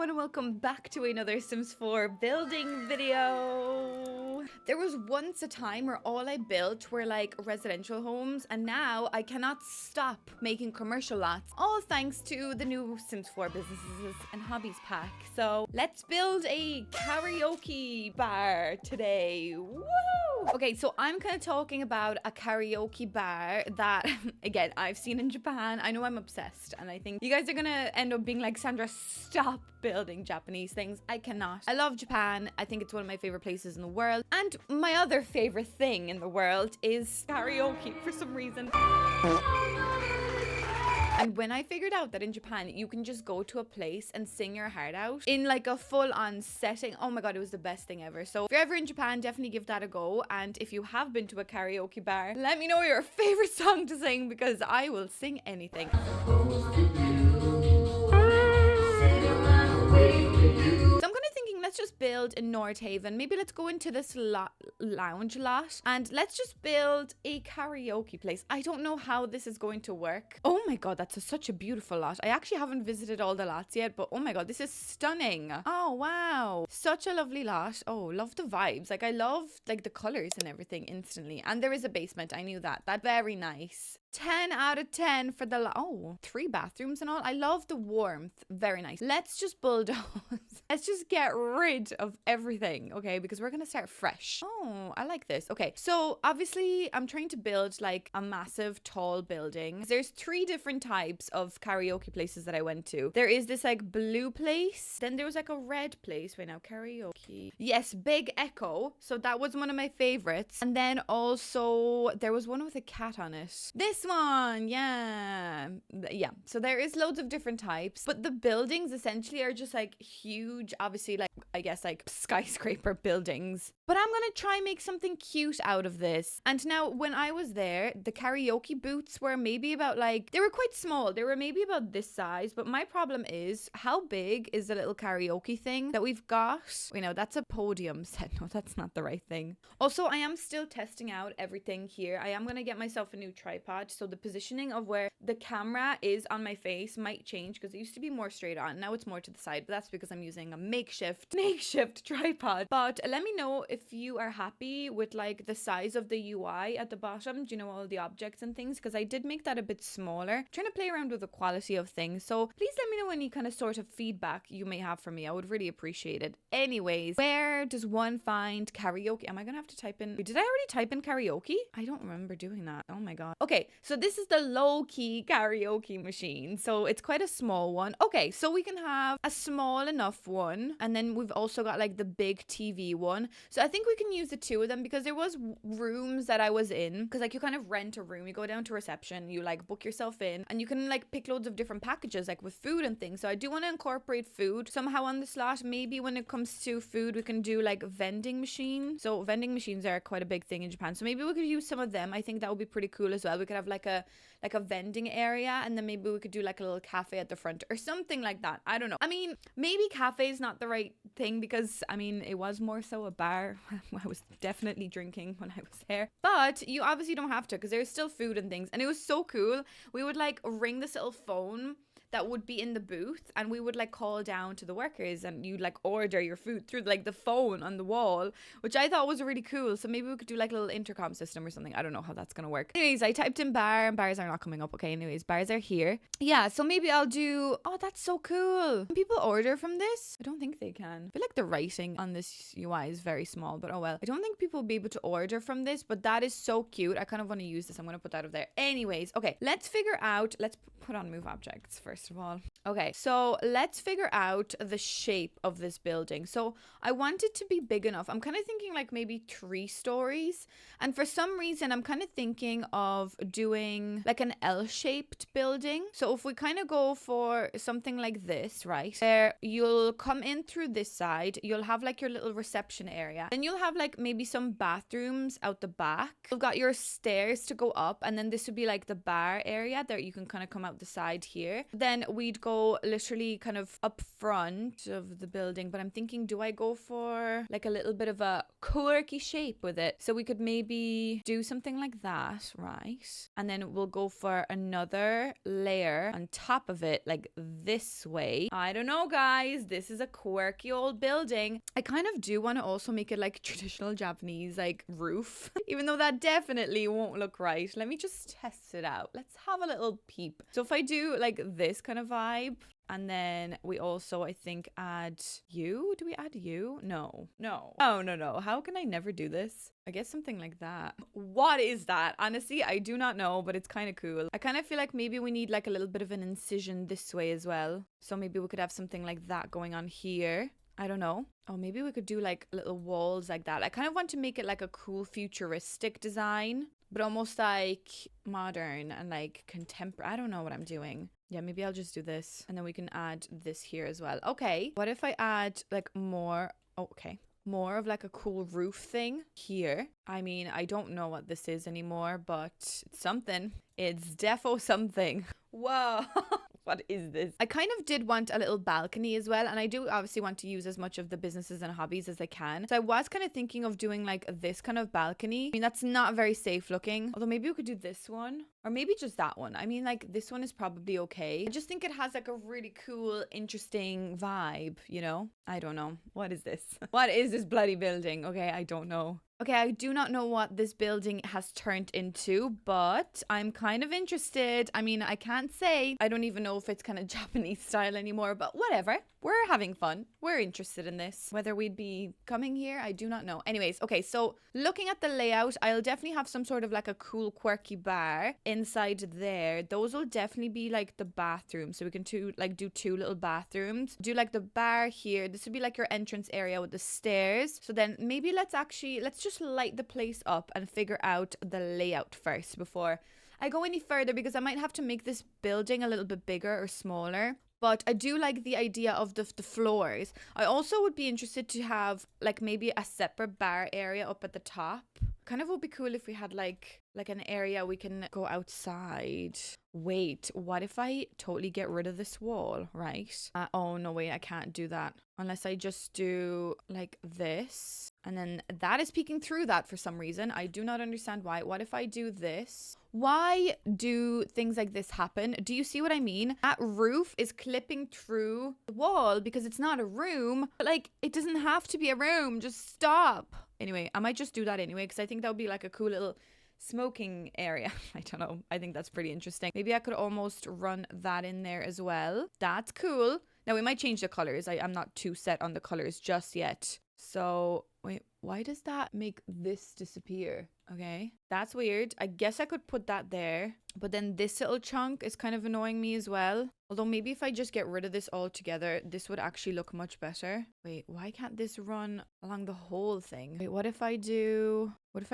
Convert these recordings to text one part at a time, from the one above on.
and welcome back to another Sims 4 building video. There was once a time where all I built were like residential homes, and now I cannot stop making commercial lots, all thanks to the new Sims 4 Businesses and Hobbies pack. So let's build a karaoke bar today. Woo! Okay, so I'm kind of talking about a karaoke bar that, again, I've seen in Japan. I know I'm obsessed, and I think you guys are gonna end up being like, Sandra, stop building Japanese things. I cannot. I love Japan. I think it's one of my favorite places in the world. And my other favorite thing in the world is karaoke for some reason. And when I figured out that in Japan, you can just go to a place and sing your heart out in like a full-on setting, oh my god, it was the best thing ever. So if you're ever in Japan, definitely give that a go. And if you have been to a karaoke bar, let me know your favorite song to sing, because I will sing anything. Let's just build in North Haven. Maybe let's go into this lounge lot and let's just build a karaoke place. I don't know how this is going to work. Oh my god, that's such a beautiful lot. I actually haven't visited all the lots yet, but oh my god, this is stunning. Oh wow, such a lovely lot. Oh, love the vibes. Like I love like the colors and everything instantly. And there is a basement. I knew that. That's very nice. 10 out of 10 for the oh, 3 bathrooms and all. I love the warmth. Very nice. Let's just bulldoze. Let's just get rid of everything, okay? Because we're gonna start fresh. Oh, I like this. Okay, so obviously I'm trying to build like a massive tall building. There's 3 different types of karaoke places that I went to. There is this like blue place. Then there was like a red place. Wait, now karaoke. Yes, Big Echo. So that was one of my favorites. And then also there was one with a cat on it. This one, yeah, so there is loads of different types, but the buildings essentially are just like huge, obviously, like I guess like skyscraper buildings. But I'm gonna try and make something cute out of this. And now when I was there, the karaoke booths were maybe about like, they were quite small. They were maybe about this size, but my problem is, how big is the little karaoke thing that we've got? You know, that's a podium set. No, that's not the right thing. Also, I am still testing out everything here. I am gonna get myself a new tripod, so the positioning of where the camera is on my face might change, because it used to be more straight on. Now it's more to the side, but that's because I'm using a makeshift tripod. But let me know if you are happy with like the size of the UI at the bottom. Do you know, all the objects and things? Because I did make that a bit smaller. I'm trying to play around with the quality of things. So please let me know any kind of sort of feedback you may have for me. I would really appreciate it. Anyways, where does one find karaoke? Am I gonna have to type in? Did I already type in karaoke? I don't remember doing that. Oh my god. Okay, so this is the low-key karaoke machine. So it's quite a small one. Okay, so we can have a small enough one, and then we've also got like the big TV one. So I think we can use the 2 of them, because there was rooms that I was in, because like you kind of rent a room, you go down to reception, you like book yourself in, and you can like pick loads of different packages like with food and things. So I do want to incorporate food somehow on the slot. Maybe when it comes to food, we can do like vending machine. So vending machines are quite a big thing in Japan, so maybe we could use some of them. I think that would be pretty cool as well. We could have like a vending area, and then maybe we could do like a little cafe at the front or something like that. I don't know. I mean, maybe cafe is not the right thing, because I mean, it was more so a bar. I was definitely drinking when I was there, but you obviously don't have to, because there's still food and things. And it was so cool. We would like ring this little phone that would be in the booth, and we would like call down to the workers, and you'd like order your food through like the phone on the wall, which I thought was really cool. So maybe we could do like a little intercom system or something. I don't know how that's gonna work. Anyways, I typed in bar and bars are not coming up. Okay, anyways, bars are here. Yeah, so maybe I'll do, oh, that's so cool. Can people order from this? I don't think they can. I feel like the writing on this UI is very small, but oh well. I don't think people will be able to order from this, but that is so cute. I kind of want to use this. I'm gonna put that over there. Anyways, okay, let's figure out, let's put on move objects first of all. Okay, so let's figure out the shape of this building. So I want it to be big enough. I'm kind of thinking like maybe 3 stories. And for some reason, I'm kind of thinking of doing like an L-shaped building. So if we kind of go for something like this, right? Where you'll come in through this side, you'll have like your little reception area. Then you'll have like maybe some bathrooms out the back. You've got your stairs to go up. And then this would be like the bar area that you can kind of come out the side here. Then we'd go go literally kind of up front of the building, but I'm thinking, do I go for like a little bit of a quirky shape with it? So we could maybe do something like that, right? And then we'll go for another layer on top of it, like this way. I don't know, guys. This is a quirky old building. I kind of do want to also make it like traditional Japanese, like roof, even though that definitely won't look right. Let me just test it out. Let's have a little peep. So if I do like this kind of vibe, and then we also, I think, add you. Do we add you? No. Oh, no. How can I never do this? I guess something like that. What is that? Honestly, I do not know, but it's kind of cool. I kind of feel like maybe we need like a little bit of an incision this way as well. So maybe we could have something like that going on here. I don't know. Oh, maybe we could do like little walls like that. I kind of want to make it like a cool futuristic design, but almost like modern and like contemporary. I don't know what I'm doing. Yeah, maybe I'll just do this. And then we can add this here as well. Okay. What if I add like more? Oh, okay. More of like a cool roof thing here. I mean, I don't know what this is anymore, but it's something. It's defo something. Whoa. What is this? I kind of did want a little balcony as well. And I do obviously want to use as much of the businesses and hobbies as I can. So I was kind of thinking of doing like this kind of balcony. I mean, that's not very safe looking. Although maybe we could do this one. Or maybe just that one. I mean, like this one is probably okay. I just think it has like a really cool, interesting vibe, you know? I don't know. What is this? What is this bloody building? Okay, I don't know. Okay, I do not know what this building has turned into, but I'm kind of interested. I mean, I can't say. I don't even know if it's kind of Japanese style anymore, but whatever. We're having fun. We're interested in this. Whether we'd be coming here, I do not know. Anyways, okay, so looking at the layout, I'll definitely have some sort of like a cool, quirky bar inside there. Those will definitely be like the bathroom. So we can do two little bathrooms. Do like the bar here. This would be like your entrance area with the stairs. So then maybe let's just light the place up and figure out the layout first before I go any further, because I might have to make this building a little bit bigger or smaller. But I do like the idea of the floors. I also would be interested to have like maybe a separate bar area up at the top. Kind of would be cool if we had like an area we can go outside. Wait, what if I totally get rid of this wall, right? Oh, no, wait, I can't do that. Unless I just do like this. And then that is peeking through that for some reason. I do not understand why. What if I do this? Why do things like this happen? Do you see what I mean? That roof is clipping through the wall because it's not a room. But like, it doesn't have to be a room. Just stop. Anyway, I might just do that anyway, because I think that would be like a cool little smoking area. I don't know. I think that's pretty interesting. Maybe I could almost run that in there as well. That's cool. Now we might change the colors. I'm not too set on the colors just yet. So wait, why does that make this disappear? Okay, that's weird. I guess I could put that there, but then this little chunk is kind of annoying me as well. Although maybe if I just get rid of this altogether, this would actually look much better. Wait, why can't this run along the whole thing? Wait, what if I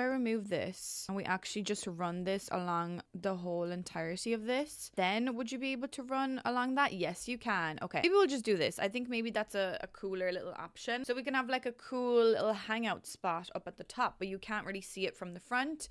remove this and we actually just run this along the whole entirety of this? Then would you be able to run along that? Yes, you can. Okay, maybe we'll just do this. I think maybe that's a cooler little option. So we can have like a cool little hangout spot up at the top, but you can't really see it from the front.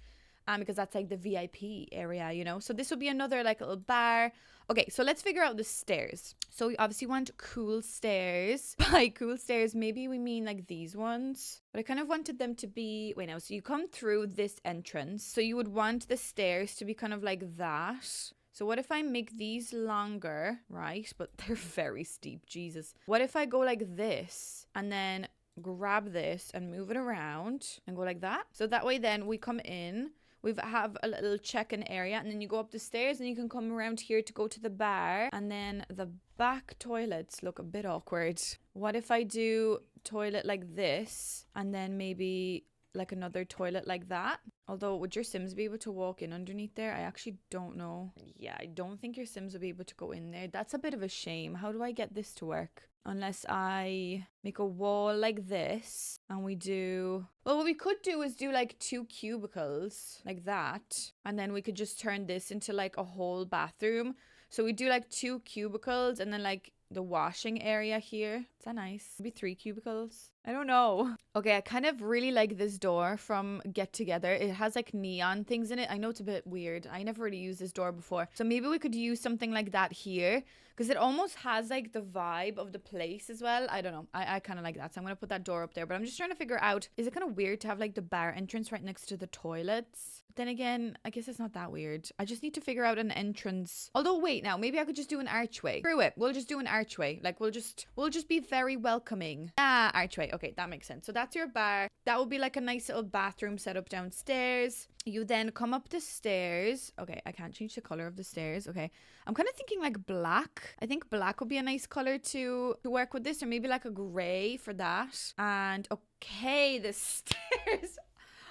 Because that's like the VIP area, you know. So this will be another like little bar. Okay, so let's figure out the stairs. So we obviously want cool stairs. By cool stairs, maybe we mean like these ones. But I kind of wanted them to be, wait now, so you come through this entrance. So you would want the stairs to be kind of like that. So what if I make these longer, right? But they're very steep, Jesus. What if I go like this and then grab this and move it around and go like that? So that way then we come in. We have a little check-in area, and then you go up the stairs and you can come around here to go to the bar. And then the back toilets look a bit awkward. What if I do toilet like this and then maybe like another toilet like that? Although, would your Sims be able to walk in underneath there? I actually don't know. Yeah, I don't think your Sims will be able to go in there. That's a bit of a shame. How do I get this to work? Unless I make a wall like this and we do... Well, what we could do is do like 2 cubicles like that. And then we could just turn this into like a whole bathroom. So we do like 2 cubicles and then like the washing area here. Is that nice? Maybe 3 cubicles. I don't know. Okay, I kind of really like this door from Get Together. It has like neon things in it. I know it's a bit weird. I never really used this door before. So maybe we could use something like that here. because it almost has like the vibe of the place as well. I don't know. I kind of like that. So I'm going to put that door up there, but I'm just trying to figure out, is it kind of weird to have like the bar entrance right next to the toilets? But then again, I guess it's not that weird. I just need to figure out an entrance. Although wait, now maybe I could just do an archway. Screw it. We'll just do an archway. Like we'll just be very welcoming. Ah, archway. Okay, that makes sense. So that's your bar. That would be like a nice little bathroom set up downstairs. You then come up the stairs. Okay, I can't change the color of the stairs. Okay, I'm kind of thinking like black. I think black would be a nice color to work with this, or maybe like a gray for that. And okay, the stairs.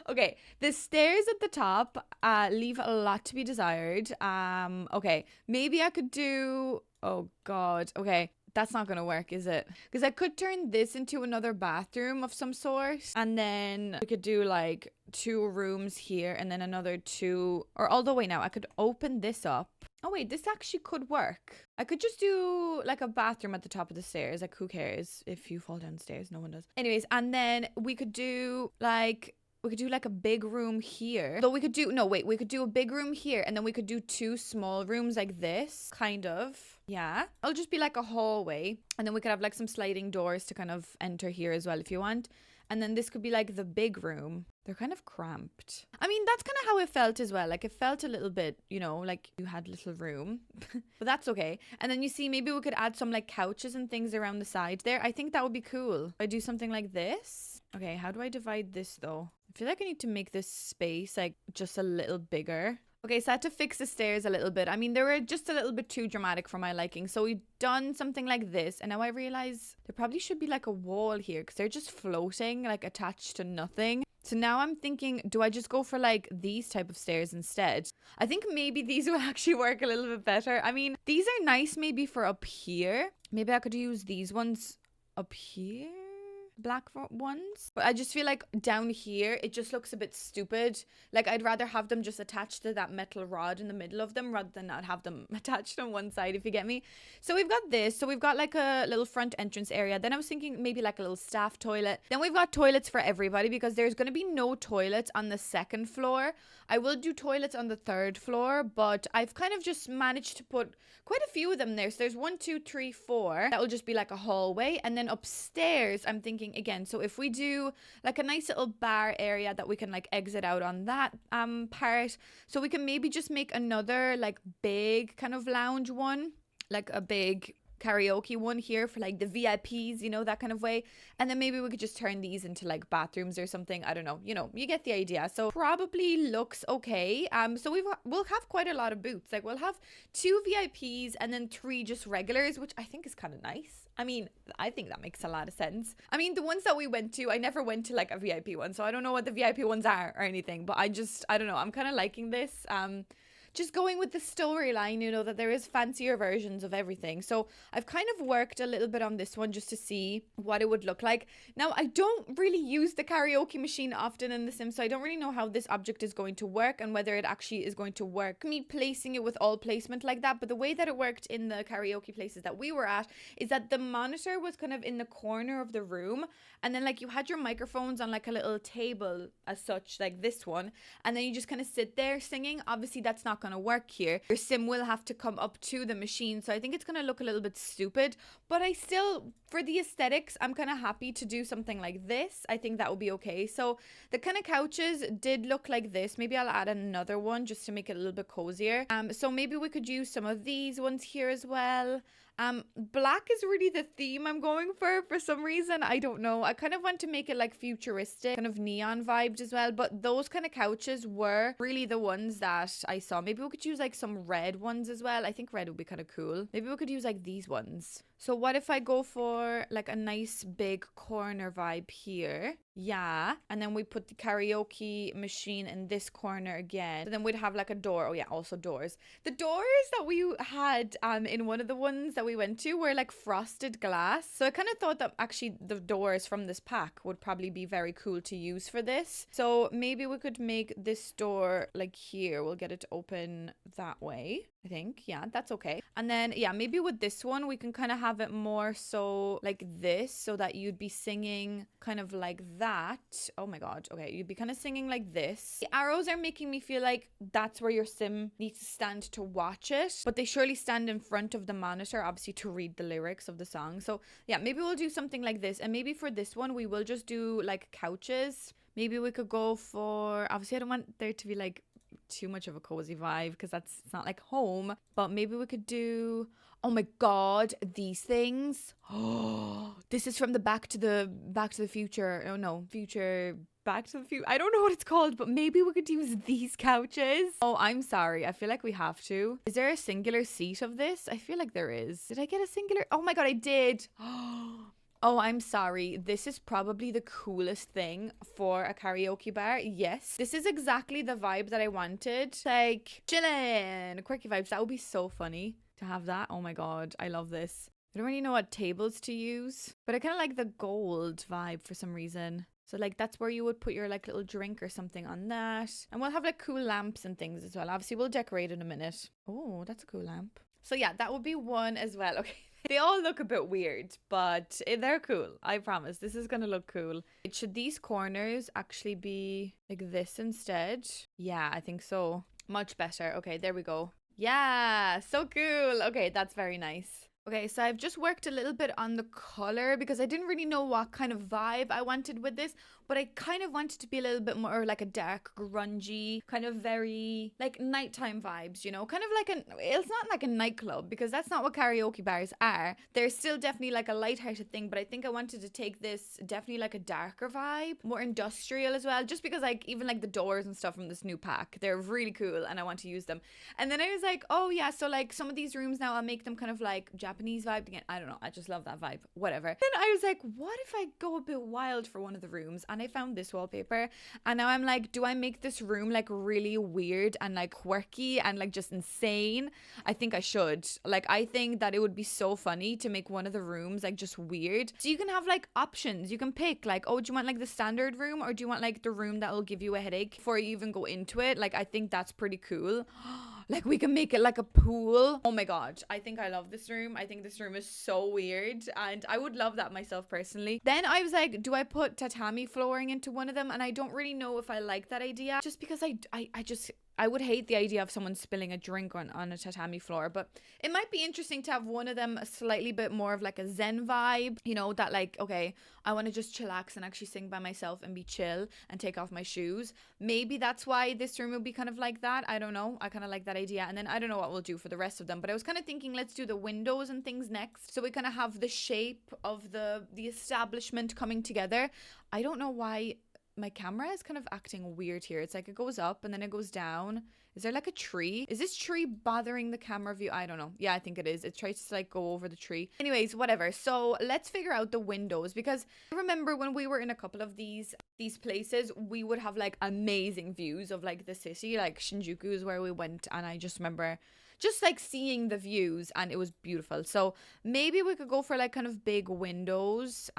Okay, the stairs at the top leave a lot to be desired. Okay, maybe I could do, oh God, okay. That's not gonna work, is it? Because I could turn this into another bathroom of some sort, and then we could do like 2 rooms here and then another 2, or all the way now I could open this up. Oh wait, this actually could work. I could just do like a bathroom at the top of the stairs. Like who cares if you fall downstairs? No one does. Anyways, and then we could do like a big room here. Though we could do, no, wait, we could do a big room here and then we could do 2 small rooms like this, kind of. Yeah. It'll just be like a hallway. And then we could have like some sliding doors to kind of enter here as well if you want. And then this could be like the big room. They're kind of cramped. I mean, that's kind of how it felt as well. Like it felt a little bit, you know, like you had little room. But that's okay. And then you see, maybe we could add some like couches and things around the side there. I think that would be cool. I do something like this. Okay, how do I divide this though? I feel like I need to make this space like just a little bigger. Okay, so I had to fix the stairs a little bit. I mean, they were just a little bit too dramatic for my liking. So we've done something like this. And now I realize there probably should be like a wall here because they're just floating, like attached to nothing. So now I'm thinking, do I just go for like these type of stairs instead? I think maybe these will actually work a little bit better. I mean, these are nice maybe for up here. Maybe I could use these ones up here. Black ones, but I just feel like down here it just looks a bit stupid. Like I'd rather have them just attached to that metal rod in the middle of them rather than not have them attached on one side, if you get me. So we've got this, so we've got like a little front entrance area. Then I was thinking maybe like a little staff toilet. Then we've got toilets for everybody because there's going to be no toilets on the 2nd floor. I will do toilets on the 3rd floor, but I've kind of just managed to put quite a few of them there. So there's 1, 2, 3, 4. That will just be like a hallway. And then upstairs I'm thinking again, so if we do like a nice little bar area that we can like exit out on that part, so we can maybe just make another like big kind of lounge one, like a big karaoke one here for like the VIPs, you know, that kind of way. And then maybe we could just turn these into like bathrooms or something. I don't know, you know, you get the idea. So probably looks okay. So we'll have quite a lot of booths. Like we'll have 2 VIPs and then 3 just regulars, which I think is kind of nice. I mean, I think that makes a lot of sense. I mean, the ones that we went to, I never went to like a VIP one, so I don't know what the VIP ones are or anything, but I don't know. I'm kind of liking this. Just going with the storyline, you know, that there is fancier versions of everything. So I've kind of worked a little bit on this one just to see what it would look like. Now, I don't really use the karaoke machine often in The Sims, so I don't really know how this object is going to work and whether it actually is going to work. Me placing it with all placement like that, but the way that it worked in the karaoke places that we were at is that the monitor was kind of in the corner of the room, and then like you had your microphones on like a little table as such, like this one, and then you just kind of sit there singing. Obviously, that's not going to work here. Your sim will have to come up to the machine, so I think it's going to look a little bit stupid, but I still, for the aesthetics, I'm kind of happy to do something like this. I think that will be okay. So the kind of couches did look like this. Maybe I'll add another one just to make it a little bit cozier. So maybe we could use some of these ones here as well. Black is really the theme I'm going for some reason. I don't know. I kind of want to make it like futuristic, kind of neon vibed as well. But those kind of couches were really the ones that I saw. Maybe we could use like some red ones as well. I think red would be kind of cool. Maybe we could use like these ones. So what if I go for like a nice big corner vibe here? Yeah. And then we put the karaoke machine in this corner again. So then we'd have like a door. Oh yeah, also doors. The doors that we had in one of the ones that we went to were like frosted glass. So I kind of thought that actually the doors from this pack would probably be very cool to use for this. So maybe we could make this door like here. We'll get it to open that way. I think. Yeah, that's okay. And then, yeah, maybe with this one, we can kind of have it more so like this, so that you'd be singing kind of like that. Oh my God. Okay. You'd be kind of singing like this. The arrows are making me feel like that's where your sim needs to stand to watch it, but they surely stand in front of the monitor, obviously, to read the lyrics of the song. So yeah, maybe we'll do something like this. And maybe for this one, we will just do like couches. Maybe we could go for, obviously, I don't want there to be like too much of a cozy vibe because it's not like home, but maybe we could do, oh my God, these things. Oh, this is from the Back to the Future. Oh no, Future Back to the Future. I don't know what it's called, but maybe we could use these couches. Oh, I'm sorry. I feel like we have to. Is there a singular seat of this? I feel like there is. Did I get a singular? Oh my God, I did. Oh, I'm sorry. This is probably the coolest thing for a karaoke bar. Yes, this is exactly the vibe that I wanted. Like, chillin', quirky vibes. That would be so funny to have that. Oh my God, I love this. I don't really know what tables to use, but I kind of like the gold vibe for some reason. So like that's where you would put your like little drink or something on that. And we'll have like cool lamps and things as well. Obviously, we'll decorate in a minute. Oh, that's a cool lamp. So yeah, that would be one as well. Okay. They all look a bit weird, but they're cool. I promise. This is going to look cool. Should these corners actually be like this instead? Yeah, I think so. Much better. Okay, there we go. Yeah, so cool. Okay, that's very nice. Okay, so I've just worked a little bit on the color because I didn't really know what kind of vibe I wanted with this, but I kind of wanted to be a little bit more like a dark, grungy, kind of very like nighttime vibes, you know, kind of like it's not like a nightclub because that's not what karaoke bars are. They're still definitely like a lighthearted thing, but I think I wanted to take this definitely like a darker vibe, more industrial as well, just because like even like the doors and stuff from this new pack, they're really cool and I want to use them. And then I was like, oh yeah, so like some of these rooms now I'll make them kind of like Japanese vibe again. I don't know, I just love that vibe. Whatever. Then I was like, what if I go a bit wild for one of the rooms? And I found this wallpaper and now I'm like, do I make this room like really weird and like quirky and like just insane? I think I should. Like, I think that it would be so funny to make one of the rooms like just weird. So you can have like options. You can pick like, oh, do you want like the standard room or do you want like the room that will give you a headache before you even go into it? Like, I think that's pretty cool. Like, we can make it like a pool. Oh my God. I think I love this room. I think this room is so weird. And I would love that myself personally. Then I was like, do I put tatami flooring into one of them? And I don't really know if I like that idea. Just because I would hate the idea of someone spilling a drink on a tatami floor, but it might be interesting to have one of them a slightly bit more of like a zen vibe, you know, that like, okay, I want to just chillax and actually sing by myself and be chill and take off my shoes. Maybe that's why this room will be kind of like that. I don't know. I kind of like that idea. And then I don't know what we'll do for the rest of them, but I was kind of thinking let's do the windows and things next. So we kind of have the shape of the establishment coming together. I don't know why my camera is kind of acting weird here. It's like it goes up and then it goes down. Is there like a tree? Is this tree bothering the camera view? I don't know. Yeah, I think it is. It tries to like go over the tree. Anyways, whatever. So let's figure out the windows because I remember when we were in a couple of these places, we would have like amazing views of like the city, like Shinjuku is where we went. And I just remember just like seeing the views and it was beautiful. So maybe we could go for like kind of big windows.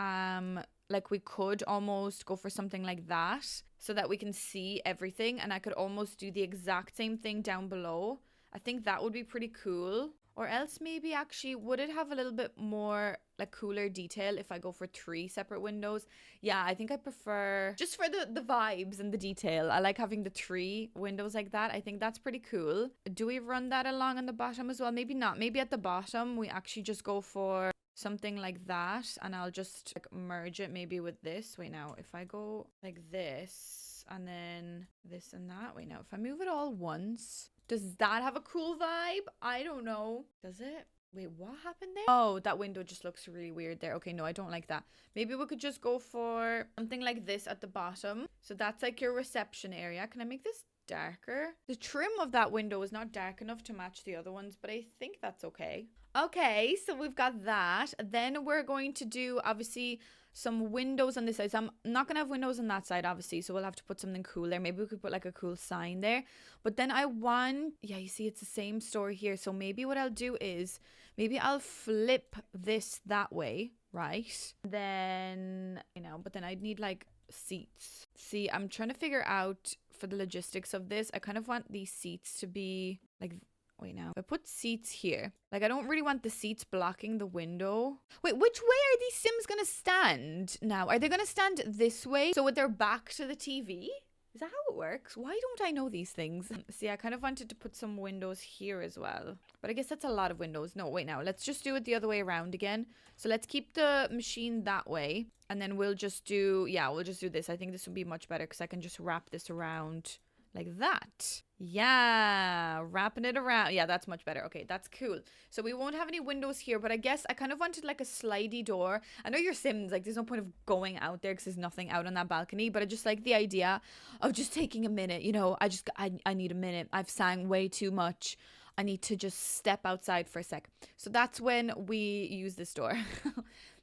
Like we could almost go for something like that so that we can see everything and I could almost do the exact same thing down below. I think that would be pretty cool. Or else maybe actually would it have a little bit more like cooler detail if I go for 3 separate windows? Yeah, I think I prefer just for the vibes and the detail. I like having the 3 windows like that. I think that's pretty cool. Do we run that along on the bottom as well? Maybe not. Maybe at the bottom we actually just go for something like that and I'll just like merge it maybe with this. Wait, now if I go like this and then this and that, wait, now if I move it all once, does that have a cool vibe? I don't know. Does it? Wait, what happened there? Oh, that window just looks really weird there. Okay, no, I don't like that. Maybe we could just go for something like this at the bottom. So that's like your reception area. Can I make this darker? The trim of that window is not dark enough to match the other ones, but I think that's okay. Okay, so we've got that. Then we're going to do obviously some windows on this side. So I'm not gonna have windows on that side obviously, so we'll have to put something cool there. Maybe we could put like a cool sign there. But then I want, yeah, you see it's the same story here. So maybe what I'll do is maybe I'll flip this that way, right? Then, you know, but then I'd need like seats. See, I'm trying to figure out for the logistics of this. I kind of want these seats to be like, Wait, now. I put seats here. Like, I don't really want the seats blocking the window. Wait, which way are these Sims gonna stand now? Are they gonna stand this way? So with their back to the TV? Is that how it works? Why don't I know these things? See, I kind of wanted to put some windows here as well. But I guess that's a lot of windows. No, wait now. Let's just do it the other way around again. So let's keep the machine that way. And then we'll just do, yeah, we'll just do this. I think this would be much better because I can just wrap this around like that. Yeah, wrapping it around. Yeah, that's much better. Okay, that's cool. So we won't have any windows here, but I guess I kind of wanted like a slidey door. I know you're Sims, like there's no point of going out there because there's nothing out on that balcony, but I just like the idea of just taking a minute, you know, I need a minute. I've sang way too much. I need to just step outside for a sec. So that's when we use this door.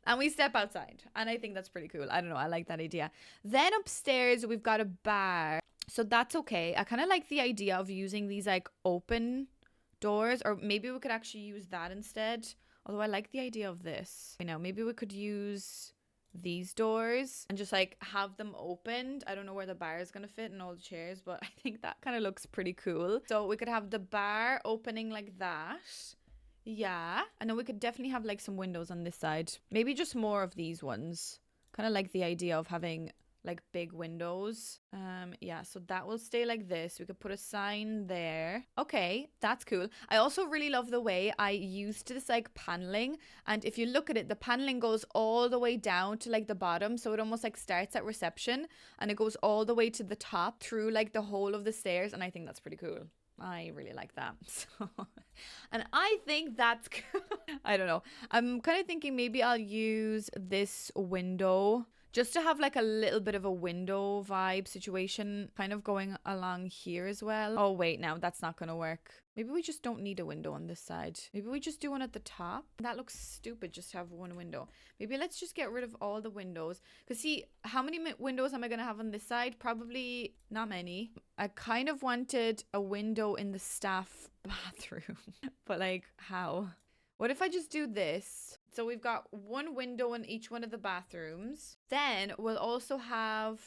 And we step outside. And I think that's pretty cool. I don't know. I like that idea. Then upstairs, we've got a bar. So that's okay. I kind of like the idea of using these like open doors. Or maybe we could actually use that instead. Although I like the idea of this. You know, maybe we could use these doors and just like have them opened. I don't know where the bar is gonna fit and all the chairs, but I think that kind of looks pretty cool. So we could have the bar opening like that. Yeah, and then we could definitely have like some windows on this side. Maybe just more of these ones. Kind of like the idea of having like big windows. Yeah, so that will stay like this. We could put a sign there. Okay, that's cool. I also really love the way I used this like paneling. And if you look at it, the paneling goes all the way down to like the bottom. So it almost like starts at reception and it goes all the way to the top through like the whole of the stairs. And I think that's pretty cool. I really like that. So, and I think that's I don't know. I'm kind of thinking maybe I'll use this window just to have like a little bit of a window vibe situation kind of going along here as well. Oh, wait, now that's not going to work. Maybe we just don't need a window on this side. Maybe we just do one at the top. That looks stupid just to have one window. Maybe let's just get rid of all the windows. Because see, how many windows am I going to have on this side? Probably not many. I kind of wanted a window in the staff bathroom. But like, how? What if I just do this? So we've got one window in each one of the bathrooms. Then we'll also have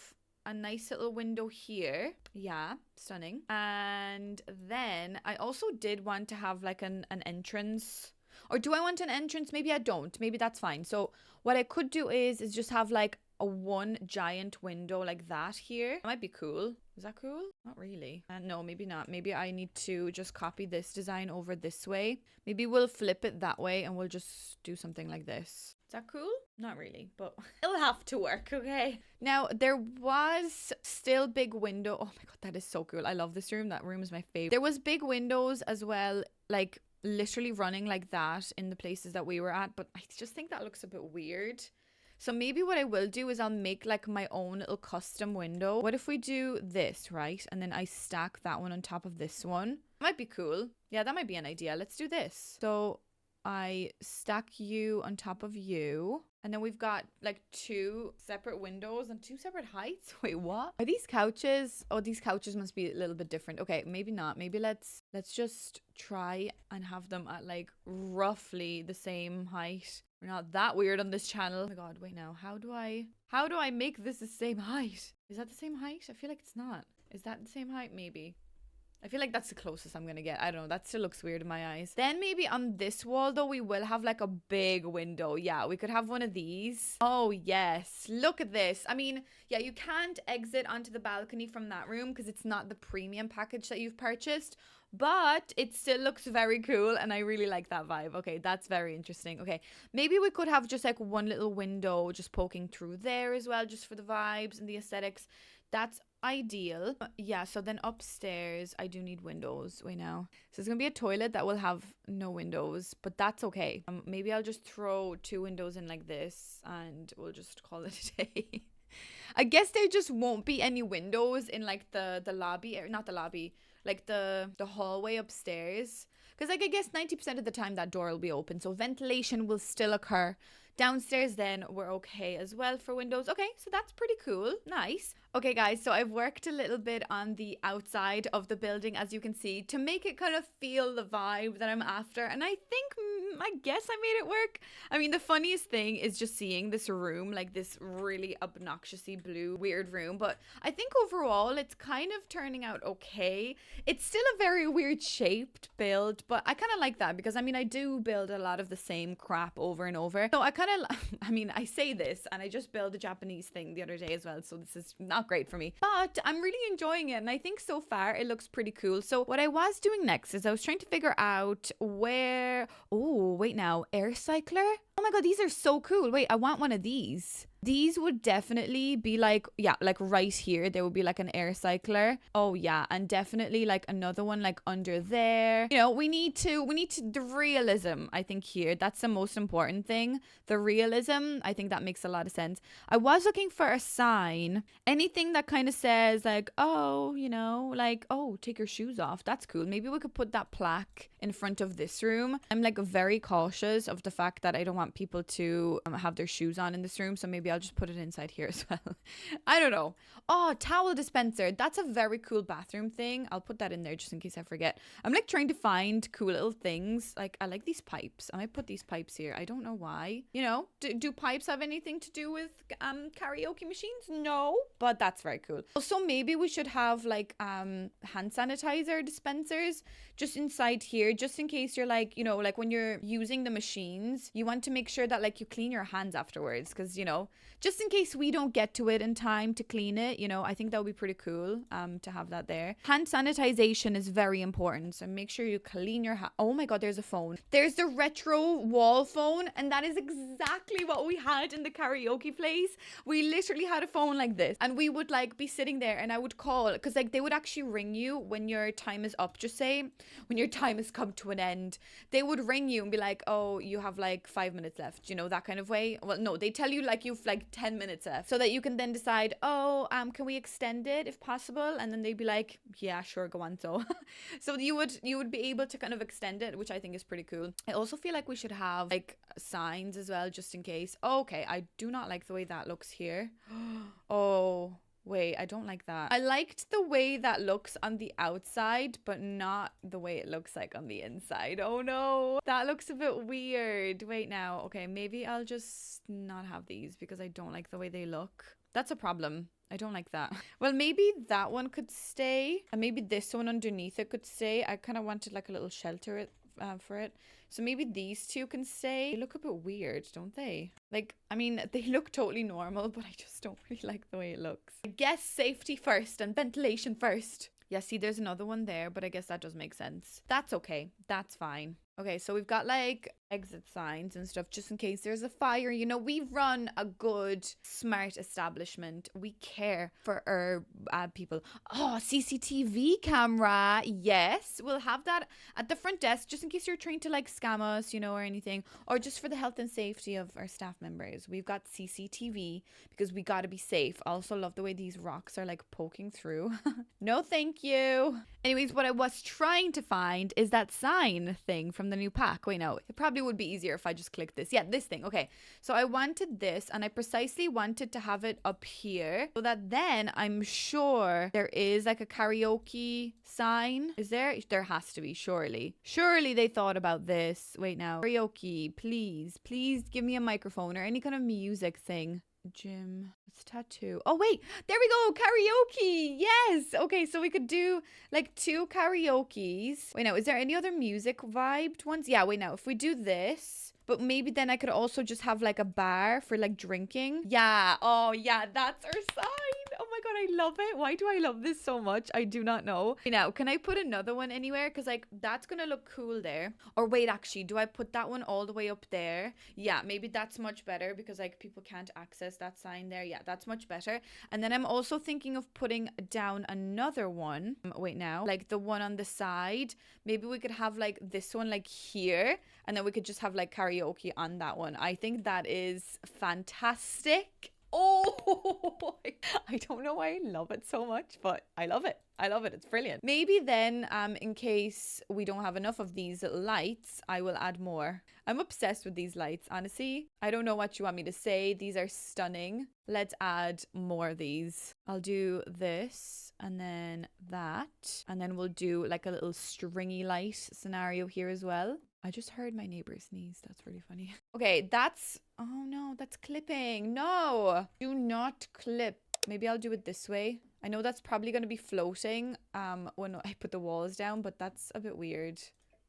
a nice little window here. Yeah, stunning. And then I also did want to have like an entrance. Or do I want an entrance? Maybe I don't. Maybe that's fine. So what I could do is just have like a one giant window like that here. That might be cool. Is that cool? Not really. No, maybe not. Maybe I need to just copy this design over this way. Maybe we'll flip it that way and we'll just do something like this. Is that cool? Not really, but it'll have to work, okay? Now, there was still big window. Oh my God, that is so cool. I love this room. That room is my favorite. There was big windows as well, like literally running like that in the places that we were at, but I just think that looks a bit weird. So maybe what I will do is I'll make like my own little custom window. What if we do this, right? And then I stack that one on top of this one. Might be cool. Yeah, that might be an idea. Let's do this. So I stack you on top of you. And then we've got like two separate windows and two separate heights. Wait, what? Are these couches? Oh, these couches must be a little bit different. Okay, maybe not. Maybe let's just try and have them at like roughly the same height. We're not that weird on this channel. Oh my God, wait now. How do I make this the same height? Is that the same height? I feel like it's not. Is that the same height? Maybe. I feel like that's the closest I'm gonna get. I don't know. That still looks weird in my eyes. Then maybe on this wall, though, we will have like a big window. Yeah, we could have one of these. Oh, yes. Look at this. I mean, yeah, you can't exit onto the balcony from that room because it's not the premium package that you've purchased. But it still looks very cool and I really like that vibe. Okay, that's very interesting. Okay, maybe we could have just like one little window just poking through there as well, just for the vibes and the aesthetics. That's ideal. Yeah, so then upstairs I do need windows. Wait now. So it's gonna be a toilet that will have no windows, but that's okay. Maybe I'll just throw two windows in like this and we'll just call it a day. I guess there just won't be any windows in like the lobby, or not the lobby, like the hallway upstairs, because like I guess 90% of the time that door will be open, so ventilation will still occur. Downstairs then we're okay as well for windows. Okay, so that's pretty cool. Nice. Okay, guys, so I've worked a little bit on the outside of the building, as you can see, to make it kind of feel the vibe that I'm after. And I think, I guess I made it work. I mean, the funniest thing is just seeing this room, like this really obnoxiously blue, weird room. But I think overall, it's kind of turning out okay. It's still a very weird shaped build, but I kind of like that because, I mean, I do build a lot of the same crap over and over. So I kind of, I mean, I say this and I just built a Japanese thing the other day as well. So this is not great for me, but I'm really enjoying it. And I think so far it looks pretty cool. So what I was doing next is I was trying to figure out where, oh, wait now, air cycler. Oh my God, these are so cool. Wait, I want one of these. These would definitely be like, yeah, like right here, there would be like an air cycler. Oh yeah, and definitely like another one like under there. You know, we need to, the realism, I think here, that's the most important thing. The realism, I think that makes a lot of sense. I was looking for a sign, anything that kind of says like, oh, you know, like, oh, take your shoes off. That's cool. Maybe we could put that plaque in front of this room. I'm like very cautious of the fact that I don't want people to have their shoes on in this room. So maybe I'll just put it inside here as well. I don't know. Oh, towel dispenser. That's a very cool bathroom thing. I'll put that in there just in case I forget. I'm like trying to find cool little things. Like I like these pipes. I might put these pipes here. I don't know why. You know, do pipes have anything to do with karaoke machines? No, but that's very cool. Also, maybe we should have like hand sanitizer dispensers just inside here, just in case you're like, you know, like when you're using the machines, you want to make sure that like you clean your hands afterwards, because, you know, just in case we don't get to it in time to clean it, you know, I think that would be pretty cool to have that there. Hand sanitization is very important, so make sure you clean your hand. Oh my God, there's a phone. There's the retro wall phone, and that is exactly what we had in the karaoke place. We literally had a phone like this, and we would like be sitting there, and I would call, because like they would actually ring you when your time is up. Just say when your time has come to an end, they would ring you and be like, oh, you have like 5 minutes left, you know, that kind of way. Well, no, they tell you like you've like 10 minutes left, so that you can then decide, oh, can we extend it if possible? And then they'd be like, yeah, sure, go on. So so you would be able to kind of extend it, which I think is pretty cool. I also feel like we should have like signs as well, just in case. Oh, okay, I do not like the way that looks here. Oh wait, I don't like that. I liked the way that looks on the outside, but not the way it looks like on the inside. Oh no, that looks a bit weird. Wait now. Okay, maybe I'll just not have these because I don't like the way they look. That's a problem. I don't like that. Well, maybe that one could stay, and maybe this one underneath it could stay. I kind of wanted like a little shelter for it. So maybe these two can stay. They look a bit weird, don't they? Like, I mean, they look totally normal, but I just don't really like the way it looks. I guess safety first and ventilation first. Yeah, see, there's another one there, but I guess that does make sense. That's okay. That's fine. Okay, so we've got like exit signs and stuff just in case there's a fire. You know, we run a good, smart establishment. We care for our people. Oh, CCTV camera. Yes, we'll have that at the front desk just in case you're trying to like scam us, you know, or anything. Or just for the health and safety of our staff members. We've got CCTV because we got to be safe. I also love the way these rocks are like poking through. No, thank you. Anyways, what I was trying to find is that sign thing from the new pack. Wait, no, it probably would be easier if I just click this. Yeah, this thing. Okay, so I wanted this, and I precisely wanted to have it up here so that then I'm sure there is like a karaoke sign. Is there? There has to be, surely. Surely they thought about this. Wait now. Karaoke, please. Please give me a microphone or any kind of music thing. Gym. It's tattoo. Oh wait, there we go. Karaoke. Yes. Okay, so we could do like 2 karaokes. Wait now, is there any other music vibed ones? Yeah, wait now, if we do this, but maybe then I could also just have like a bar for like drinking. Yeah. Oh yeah, that's our sign. Oh my God, I love it. Why do I love this so much? I do not know. Now, can I put another one anywhere? Because like that's gonna look cool there. Or wait, actually, do I put that one all the way up there? Yeah, maybe that's much better because like people can't access that sign there. Yeah, that's much better. And then I'm also thinking of putting down another one. Wait now, like the one on the side. Maybe we could have like this one like here, and then we could just have like karaoke on that one. I think that is fantastic. Oh, I don't know why I love it so much, but I love it. I love it. It's brilliant. Maybe then, in case we don't have enough of these lights, I will add more. I'm obsessed with these lights, honestly. I don't know what you want me to say. These are stunning. Let's add more of these. I'll do this and then that. And then we'll do like a little stringy light scenario here as well. I just heard my neighbor sneeze. That's really funny. Okay, oh no, that's clipping. No, do not clip. Maybe I'll do it this way. I know that's probably going to be floating when I put the walls down, but that's a bit weird,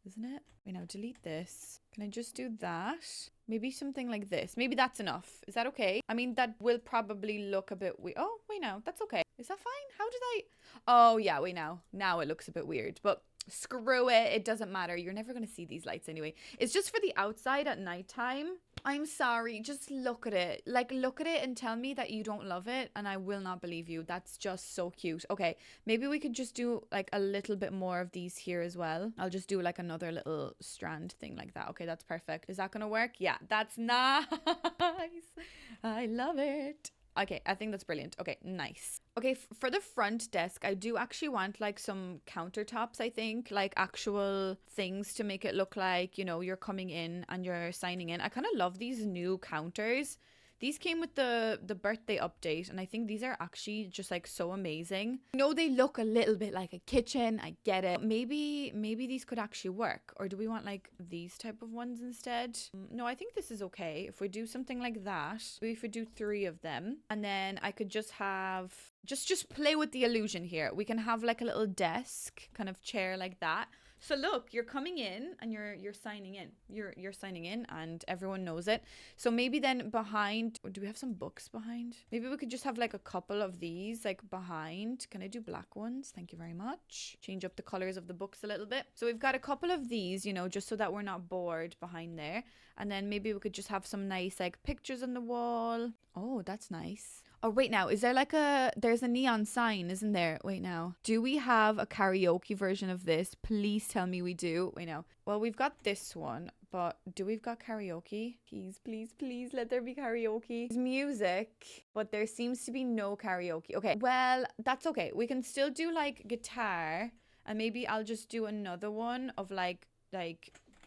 isn't it? Wait, now delete this. Can I just do that? Maybe something like this. Maybe that's enough. Is that okay? I mean, that will probably look a bit weird. Oh, wait, now that's okay. Is that fine? How did I? Oh, yeah, wait, now it looks a bit weird, but screw it. It doesn't matter. You're never going to see these lights anyway. It's just for the outside at nighttime. I'm sorry. Just look at it. Like, look at it and tell me that you don't love it, and I will not believe you. That's just so cute. Okay, maybe we could just do like a little bit more of these here as well. I'll just do like another little strand thing like that. Okay, that's perfect. Is that gonna work? Yeah, that's nice. I love it. Okay, I think that's brilliant. Okay, nice. Okay, for the front desk, I do actually want like some countertops, I think, like actual things to make it look like, you know, you're coming in and you're signing in. I kind of love these new counters. These came with the birthday update, and I think these are actually just like so amazing. I know they look a little bit like a kitchen. I get it. Maybe these could actually work. Or do we want like these type of ones instead? No, I think this is okay. If we do something like that, maybe if we do 3 of them, and then I could just have just play with the illusion here. We can have like a little desk kind of chair like that. So look, you're coming in and you're signing in. You're signing in and everyone knows it. So maybe then behind, do we have some books behind? Maybe we could just have like a couple of these like behind. Can I do black ones? Thank you very much. Change up the colors of the books a little bit. So we've got a couple of these, you know, just so that we're not bored behind there. And then maybe we could just have some nice like pictures on the wall. Oh, that's nice. Oh, wait now, is there like there's a neon sign, isn't there? Wait now, do we have a karaoke version of this? Please tell me we do. Wait now, well, we've got this one, but do we've got karaoke? Please, let there be karaoke. There's music, but there seems to be no karaoke. Okay, well, that's okay. We can still do like guitar, and maybe I'll just do another one of like,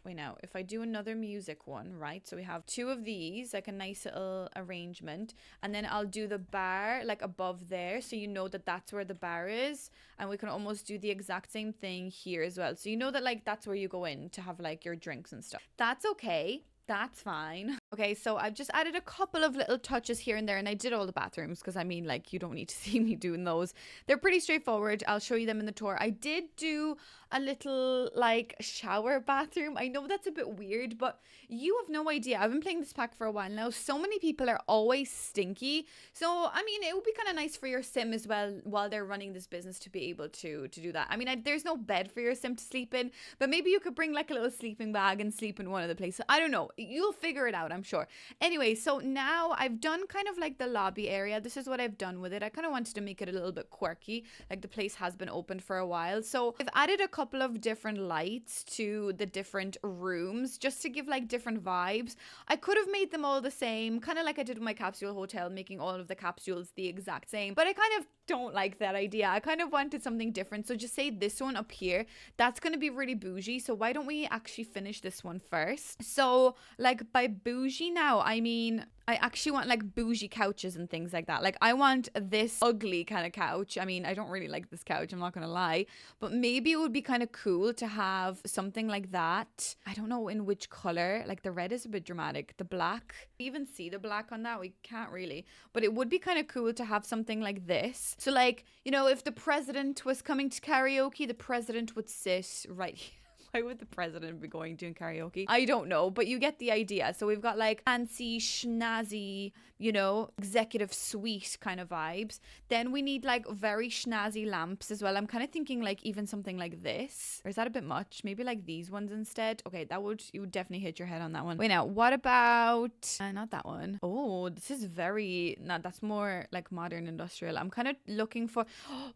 wait now, if I do another music one, right? So we have 2 of these, like a nice little arrangement. And then I'll do the bar like above there. So you know that that's where the bar is. And we can almost do the exact same thing here as well. So you know that like that's where you go in to have like your drinks and stuff. That's okay. That's fine. Okay, so I've just added a couple of little touches here and there, and I did all the bathrooms because I mean, like, you don't need to see me doing those. They're pretty straightforward. I'll show you them in the tour. I did do a little like shower bathroom. I know that's a bit weird, but you have no idea. I've been playing this pack for a while now. So many people are always stinky. So, I mean, it would be kind of nice for your sim as well while they're running this business to be able to do that. I mean, there's no bed for your sim to sleep in, but maybe you could bring like a little sleeping bag and sleep in one of the places. I don't know. You'll figure it out, I'm sure. Anyway, so now I've done kind of like the lobby area. This is what I've done with it. I kind of wanted to make it a little bit quirky. Like the place has been opened for a while. So I've added a couple of different lights to the different rooms just to give like different vibes. I could have made them all the same, kind of like I did with my capsule hotel, making all of the capsules the exact same. But I kind of don't like that idea. I kind of wanted something different. So just say this one up here, that's going to be really bougie. So why don't we actually finish this one first? So like by bougie now, I mean, I actually want like bougie couches and things like that. Like I want this ugly kind of couch. I mean, I don't really like this couch, I'm not gonna lie, but maybe it would be kind of cool to have something like that. I don't know in which color. Like the red is a bit dramatic. The black, even see the black on that? We can't really, but it would be kind of cool to have something like this. So like, you know, if the president was coming to karaoke, the president would sit right here. Why would the president be going to karaoke? I don't know, but you get the idea. So we've got like fancy, schnazzy, you know, executive suite kind of vibes. Then we need like very schnazzy lamps as well. I'm kind of thinking like even something like this. Or is that a bit much? Maybe like these ones instead. Okay, you would definitely hit your head on that one. Wait now, what about, not that one. Oh, this is very, no, that's more like modern industrial. I'm kind of looking for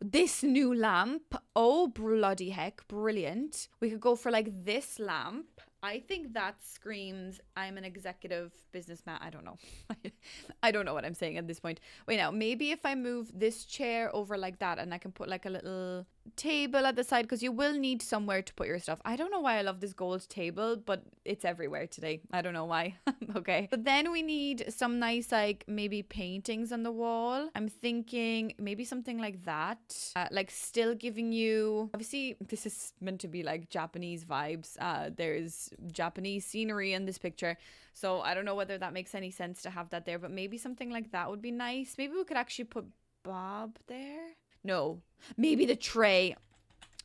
this new lamp. Oh, bloody heck, brilliant. We could go for like this lamp I think that screams I'm an executive businessman. I don't know. I don't know what I'm saying at this point. Wait, now, maybe if I move this chair over like that and I can put like a little table at the side, because you will need somewhere to put your stuff. I don't know why I love this gold table, but it's everywhere today. I don't know why. Okay. But then we need some nice, like, maybe paintings on the wall. I'm thinking maybe something like that. Like, still giving you, obviously, this is meant to be like Japanese vibes. There's Japanese scenery in this picture. So I don't know whether that makes any sense to have that there, but maybe something like that would be nice. Maybe we could actually put Bob there. No, maybe the tray.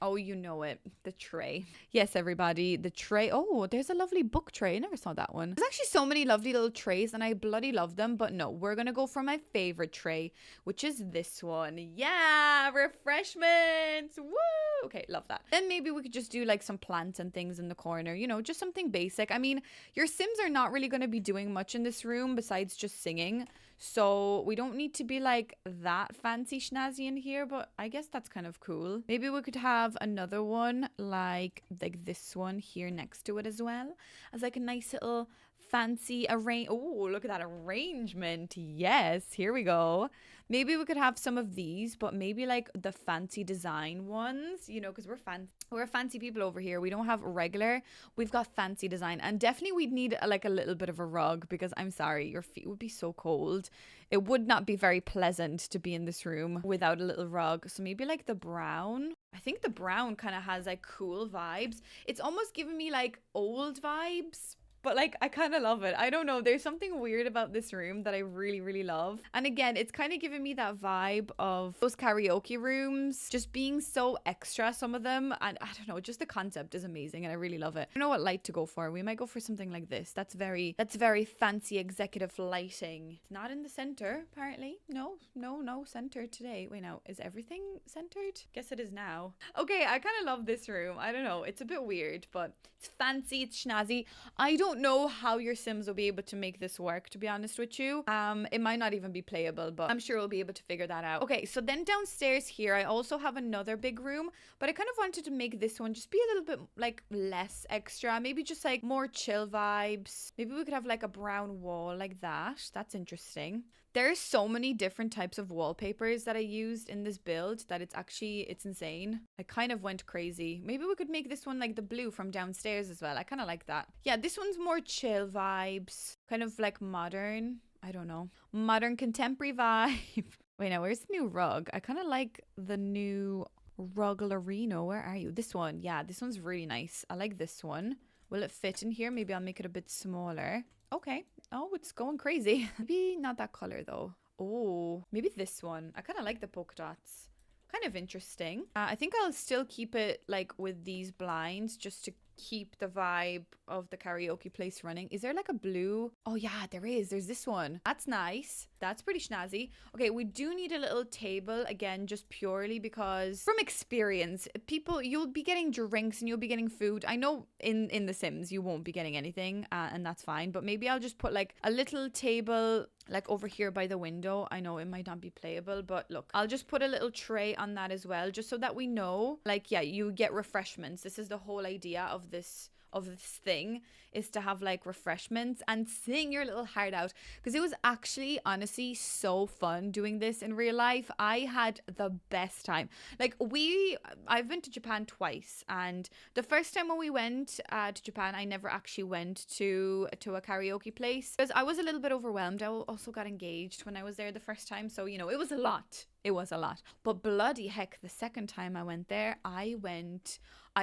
Oh, you know it. The tray. Yes, everybody. The tray. Oh, there's a lovely book tray. I never saw that one. There's actually so many lovely little trays and I bloody love them. But no, we're going to go for my favorite tray, which is this one. Yeah, refreshments. Woo! Okay, love that. Then maybe we could just do like some plants and things in the corner. You know, just something basic. I mean, your Sims are not really going to be doing much in this room besides just singing. So we don't need to be like that fancy schnazzy in here, but I guess that's kind of cool. Maybe we could have another one like this one here next to it as well, as like a nice little fancy oh, look at that arrangement. Yes, here we go. Maybe we could have some of these, but maybe like the fancy design ones, you know, because we're fancy people over here. We don't have regular, we've got fancy design. And definitely we'd need like a little bit of a rug, because I'm sorry, your feet would be so cold. It would not be very pleasant to be in this room without a little rug. So maybe like the brown. I think the brown kind of has like cool vibes. It's almost giving me like old vibes, but like I kind of love it. I don't know, there's something weird about this room that I really, really love. And again, it's kind of giving me that vibe of those karaoke rooms just being so extra, some of them. And I don't know, just the concept is amazing and I really love it. I don't know what light to go for. We might go for something like this. That's very fancy executive lighting. It's not in the center, apparently. No center today. Wait, now, is everything centered? Guess it is now. Okay, I kind of love this room. I don't know, it's a bit weird, but it's fancy, it's snazzy. I don't know how your Sims will be able to make this work, to be honest with you. It might not even be playable, but I'm sure we'll be able to figure that out. Okay, so then downstairs here, I also have another big room, but I kind of wanted to make this one just be a little bit like less extra, maybe just like more chill vibes. Maybe we could have like a brown wall like that. That's interesting. There's so many different types of wallpapers that I used in this build that it's insane. I kind of went crazy. Maybe we could make this one like the blue from downstairs as well. I kind of like that. Yeah, this one's more chill vibes, kind of like modern. I don't know. Modern contemporary vibe. Wait, now where's the new rug? I kind of like the new ruglarino. Where are you? This one. Yeah, this one's really nice. I like this one. Will it fit in here? Maybe I'll make it a bit smaller. Okay. Oh, it's going crazy. Maybe not that color though. Oh, maybe this one. I kind of like the polka dots. Kind of interesting. I think I'll still keep it like with these blinds just to keep the vibe of the karaoke place running. Is there like a blue? Oh yeah, there is. There's this one. That's nice. That's pretty snazzy. Okay, we do need a little table again, just purely because from experience, you'll be getting drinks and you'll be getting food. I know in The Sims you won't be getting anything, and that's fine, but maybe I'll just put like a little table like over here by the window. I know it might not be playable, but look, I'll just put a little tray on that as well, just so that we know, like, yeah, you get refreshments. This is the whole idea of this thing, is to have like refreshments and sing your little heart out, because it was actually honestly so fun doing this in real life. I had the best time. Like I've been to Japan twice, and the first time when we went to Japan, I never actually went to a karaoke place because I was a little bit overwhelmed. I also got engaged when I was there the first time, so you know, it was a lot. But bloody heck, the second time I went there, I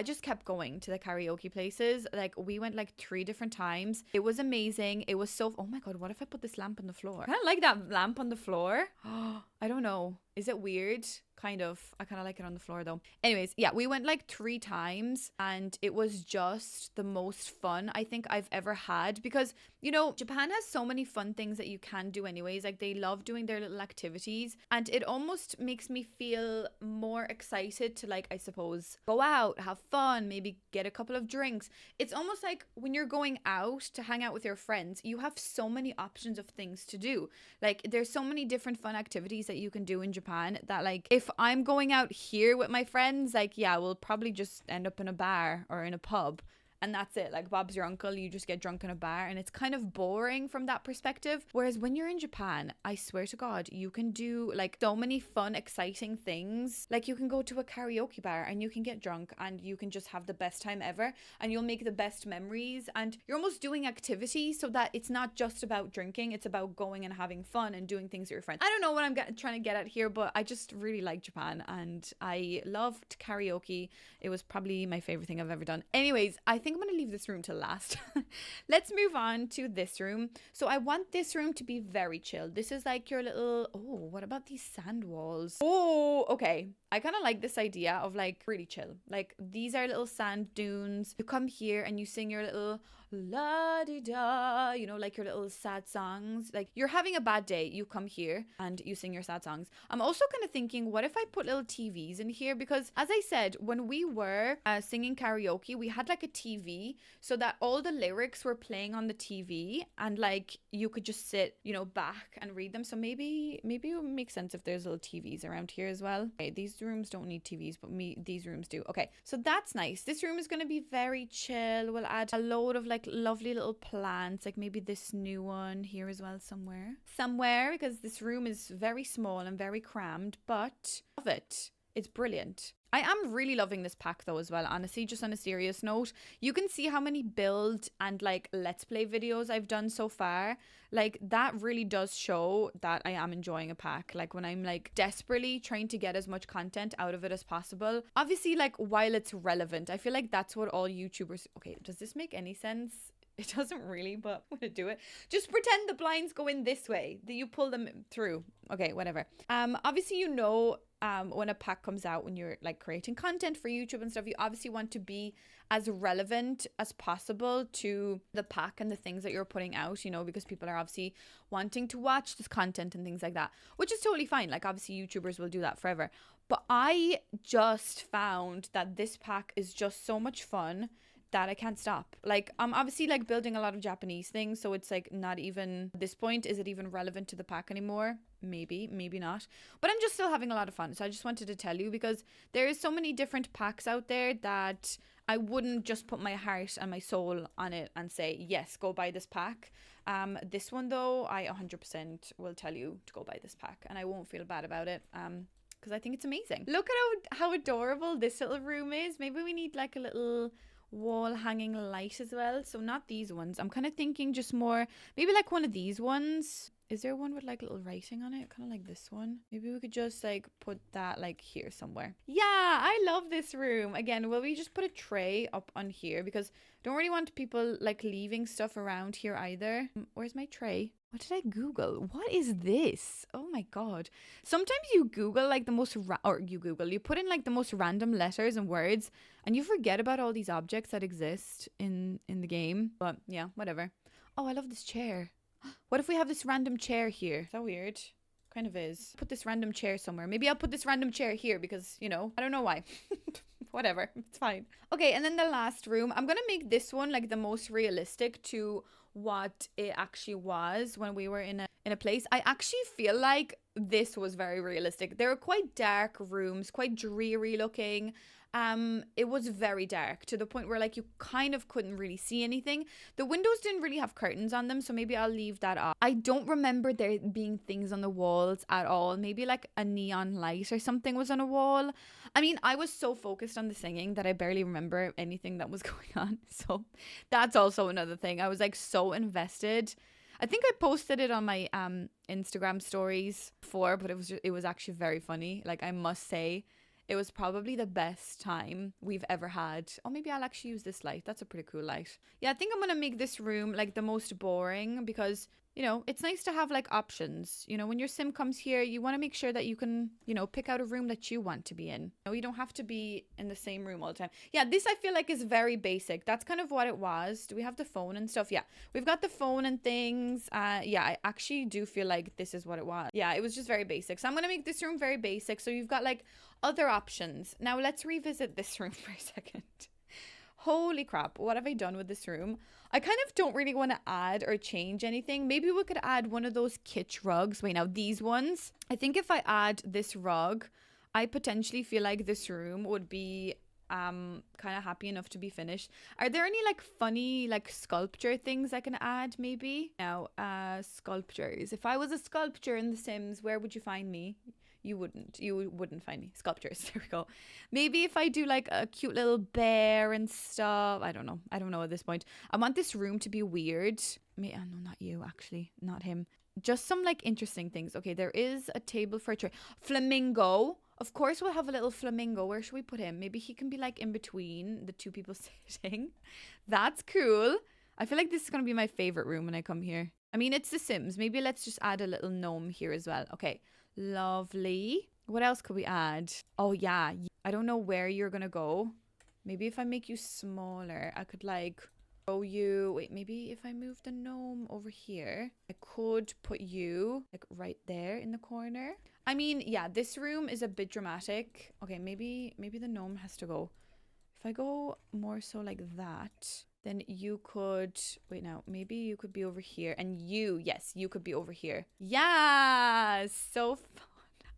just kept going to the karaoke places. Like, we went like 3 different times. It was amazing. It was so, oh my God, what if I put this lamp on the floor? I kind of like that lamp on the floor. I don't know. Is it weird? Kind of. I kind of like it on the floor though. Anyways, yeah, we went like 3 times and it was just the most fun I think I've ever had, because, you know, Japan has so many fun things that you can do anyways. Like, they love doing their little activities, and it almost makes me feel more excited to, like, I suppose, go out, have fun, maybe get a couple of drinks. It's almost like when you're going out to hang out with your friends, you have so many options of things to do. Like, there's so many different fun activities that you can do in Japan that, like, if I'm going out here with my friends, like, yeah, we'll probably just end up in a bar or in a pub, and that's it. Like Bob's your uncle, you just get drunk in a bar, and it's kind of boring from that perspective. Whereas when you're in Japan, I swear to God, you can do like so many fun, exciting things. Like you can go to a karaoke bar and you can get drunk and you can just have the best time ever, and you'll make the best memories, and you're almost doing activity so that it's not just about drinking, it's about going and having fun and doing things with your friends. I don't know what I'm trying to get at here, but I just really like Japan and I loved karaoke. It was probably my favorite thing I've ever done. Anyways, I think I'm going to leave this room to last. Let's move on to this room. So I want this room to be very chill. This is like your little, oh, what about these sand walls? Oh, okay. I kind of like this idea of like really chill. Like these are little sand dunes. You come here and you sing your little la-di-da, you know, like your little sad songs. Like you're having a bad day, you come here and you sing your sad songs. I'm also kind of thinking, what if I put little TVs in here? Because as I said, when we were singing karaoke, we had like a TV so that all the lyrics were playing on the TV, and like you could just sit, you know, back and read them. So maybe it would make sense if there's little TVs around here as well. Okay, these rooms don't need TVs, but these rooms do. Okay, so that's nice. This room is going to be very chill. We'll add a load of like lovely little plants, like maybe this new one here as well somewhere, because this room is very small and very crammed, but love it. It's brilliant. I am really loving this pack though as well, honestly. Just on a serious note, you can see how many build and like let's play videos I've done so far. Like that really does show that I am enjoying a pack. Like when I'm like desperately trying to get as much content out of it as possible, obviously like while it's relevant. I feel like that's what all YouTubers, okay, does this make any sense? It doesn't really, but I'm gonna do it. Just pretend the blinds go in this way, that you pull them through. Okay, whatever. Obviously, you know, when a pack comes out, when you're like creating content for YouTube and stuff, you obviously want to be as relevant as possible to the pack and the things that you're putting out, you know, because people are obviously wanting to watch this content and things like that, which is totally fine. Like obviously YouTubers will do that forever. But I just found that this pack is just so much fun that I can't stop. Like I'm obviously like building a lot of Japanese things, so it's like not even at this point is it even relevant to the pack anymore. Maybe not, but I'm just still having a lot of fun. So I just wanted to tell you, because there is so many different packs out there that I wouldn't just put my heart and my soul on it and say yes, go buy this pack. This one though, I 100% will tell you to go buy this pack, and I won't feel bad about it. Because I think it's amazing. Look at how adorable this little room is. Maybe we need like a little wall hanging light as well. So not these ones. I'm kind of thinking just more, maybe like one of these ones. Is there one with like little writing on it? Kind of like this one. Maybe we could just like put that like here somewhere. Yeah, I love this room. Again, will we just put a tray up on here? Because I don't really want people like leaving stuff around here either. Where's my tray? What did I Google? What is this? Oh my God. Sometimes you Google like the most, you put in like the most random letters and words and you forget about all these objects that exist in the game. But yeah, whatever. Oh, I love this chair. What if we have this random chair here? Is that weird? Kind of is. Put this random chair somewhere. Maybe I'll put this random chair here because, you know, I don't know why. Whatever. It's fine. Okay, and then the last room. I'm going to make this one like the most realistic to what it actually was when we were in a place. I actually feel like this was very realistic. They were quite dark rooms, quite dreary looking. It was very dark to the point where like you kind of couldn't really see anything. The windows didn't really have curtains on them, so maybe I'll leave that off. I don't remember there being things on the walls at all. Maybe like a neon light or something was on a wall. I mean, I was so focused on the singing that I barely remember anything that was going on. So that's also another thing. I was like so invested. I think I posted it on my Instagram stories before, but it was actually very funny. Like I must say, it was probably the best time we've ever had. Oh, maybe I'll actually use this light. That's a pretty cool light. Yeah, I think I'm going to make this room like the most boring because, you know, it's nice to have like options. You know, when your sim comes here, you want to make sure that you can, you know, pick out a room that you want to be in. No, you don't have to be in the same room all the time. Yeah, this I feel like is very basic. That's kind of what it was. Do we have the phone and stuff? Yeah, we've got the phone and things. Yeah, I actually do feel like this is what it was. Yeah, it was just very basic. So I'm going to make this room very basic. So you've got like other options. Now let's revisit this room for a second. Holy crap, what have I done with this room? I kind of don't really want to add or change anything. Maybe we could add one of those kitsch rugs. Wait, now these ones. I think if I add this rug, I potentially feel like this room would be am kind of happy enough to be finished. Are there any like funny like sculpture things I can add maybe? Now, sculptures. If I was a sculpture in The Sims, where would you find me? You wouldn't find me. Sculptures. There we go. Maybe if I do like a cute little bear and stuff. I don't know at this point. I want this room to be weird. No, not you, actually. Not him. Just some like interesting things. Okay, there is a table for a tray. Flamingo. Of course we'll have a little flamingo. Where should we put him? Maybe he can be like in between the two people sitting. That's cool. I feel like this is going to be my favorite room when I come here. I mean, it's The Sims. Maybe let's just add a little gnome here as well. Okay. Lovely. What else could we add? Oh yeah, I don't know where you're gonna go. Maybe if I make you smaller, I could like throw you. Wait, maybe if I move the gnome over here, I could put you like right there in the corner. I mean, yeah, this room is a bit dramatic. Okay, maybe the gnome has to go. If I go more so like that, then you could, wait now, maybe you could be over here and yes, you could be over here. Yeah, so fun.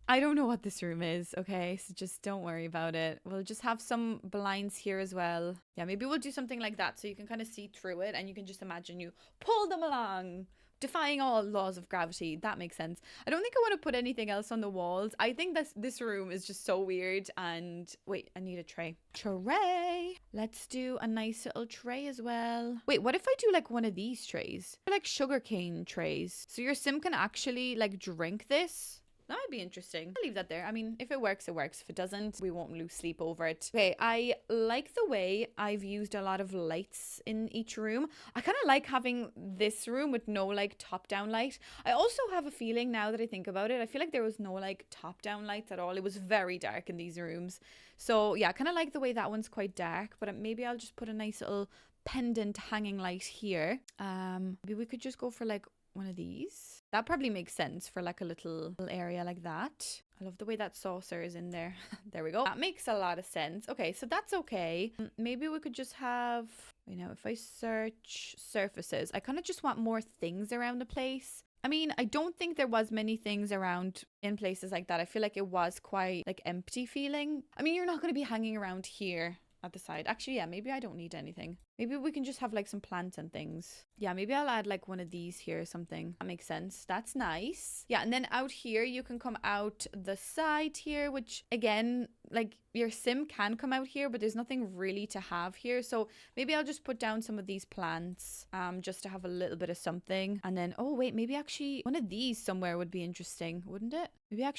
I don't know what this room is, okay? So just don't worry about it. We'll just have some blinds here as well. Yeah, maybe we'll do something like that so you can kind of see through it and you can just imagine you pull them along. Defying all laws of gravity. That makes sense. I don't think I want to put anything else on the walls. I think this room is just so weird. And wait, I need a tray. Tray. Let's do a nice little tray as well. Wait, what if I do like one of these trays? They're like sugarcane trays. So your sim can actually like drink this. That might be interesting. I'll leave that there. I mean, if it works, it works. If it doesn't, we won't lose sleep over it. Okay, I like the way I've used a lot of lights in each room. I kind of like having this room with no like top-down light. I also have a feeling now that I think about it, I feel like there was no like top-down lights at all. It was very dark in these rooms. So yeah, I kind of like the way that one's quite dark, but maybe I'll just put a nice little pendant hanging light here. Maybe we could just go for like one of these. That probably makes sense for like a little area like that. I love the way that saucer is in there. There we go. That makes a lot of sense. Okay, so that's okay. Maybe we could just have, you know, if I search surfaces, I kind of just want more things around the place. I mean, I don't think there was many things around in places like that. I feel like it was quite like empty feeling. I mean, you're not going to be hanging around here at the side. Actually, yeah, maybe I don't need anything. Maybe we can just have like some plants and things. Yeah, maybe I'll add like one of these here or something. That makes sense. That's nice. Yeah, and then out here, you can come out the side here, which again, like your sim can come out here, but there's nothing really to have here. So maybe I'll just put down some of these plants just to have a little bit of something. And then, oh wait, maybe actually one of these somewhere would be interesting, wouldn't it? Maybe I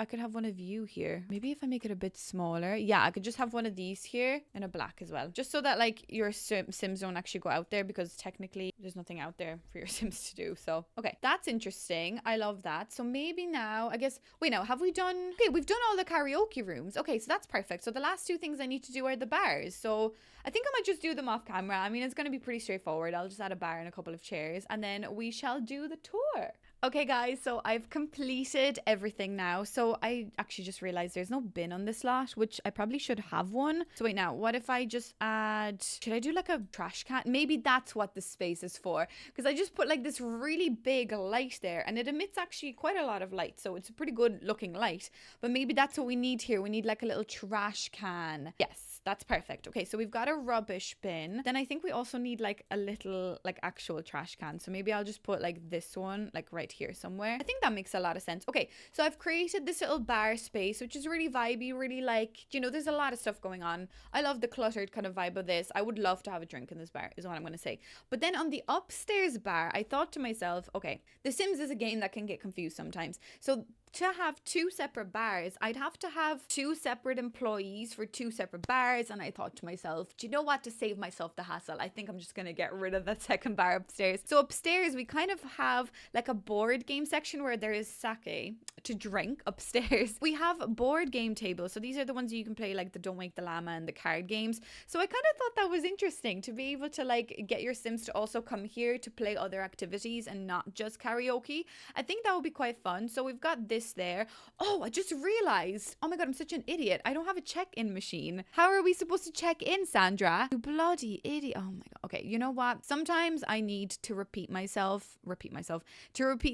could have one of you here. Maybe if I make it a bit smaller. Yeah, I could just have one of these here and a black as well. Just so that like your sims don't actually go out there, because technically there's nothing out there for your sims to do. So okay, that's interesting. I love that. So maybe now I guess, wait, now have we done, okay, we've done all the karaoke rooms. Okay, so that's perfect. So the last two things I need to do are the bars. So I think I might just do them off camera. I mean, it's going to be pretty straightforward. I'll just add a bar and a couple of chairs and then we shall do the tour. Okay guys, so I've completed everything now. So I actually just realized there's no bin on this lot, which I probably should have one. So wait, now what if I just add, should I do like a trash can? Maybe that's what the space is for, because I just put like this really big light there and it emits actually quite a lot of light. So it's a pretty good looking light, but maybe that's what we need here. We need like a little trash can. Yes. That's perfect. Okay, so we've got a rubbish bin. Then I think we also need like a little like actual trash can. So maybe I'll just put like this one like right here somewhere. I think that makes a lot of sense. Okay, so I've created this little bar space, which is really vibey, really like, you know, there's a lot of stuff going on. I love the cluttered kind of vibe of this. I would love to have a drink in this bar is what I'm going to say. But then on the upstairs bar, I thought to myself, okay, The Sims is a game that can get confused sometimes. So to have two separate bars, I'd have to have two separate employees for two separate bars. And I thought to myself, do you know what? To save myself the hassle, I think I'm just going to get rid of that second bar upstairs. So upstairs, we kind of have like a board game section where there is sake to drink upstairs. We have board game tables. So these are the ones you can play, like the Don't Wake the Llama and the card games. So I kind of thought that was interesting to be able to like get your Sims to also come here to play other activities and not just karaoke. I think that would be quite fun. So we've got this this there. Oh, I just realized. Oh my God, I'm such an idiot. I don't have a check-in machine. How are we supposed to check in, Sandra? You bloody idiot. Oh my God. Okay, you know what? Sometimes I need to repeat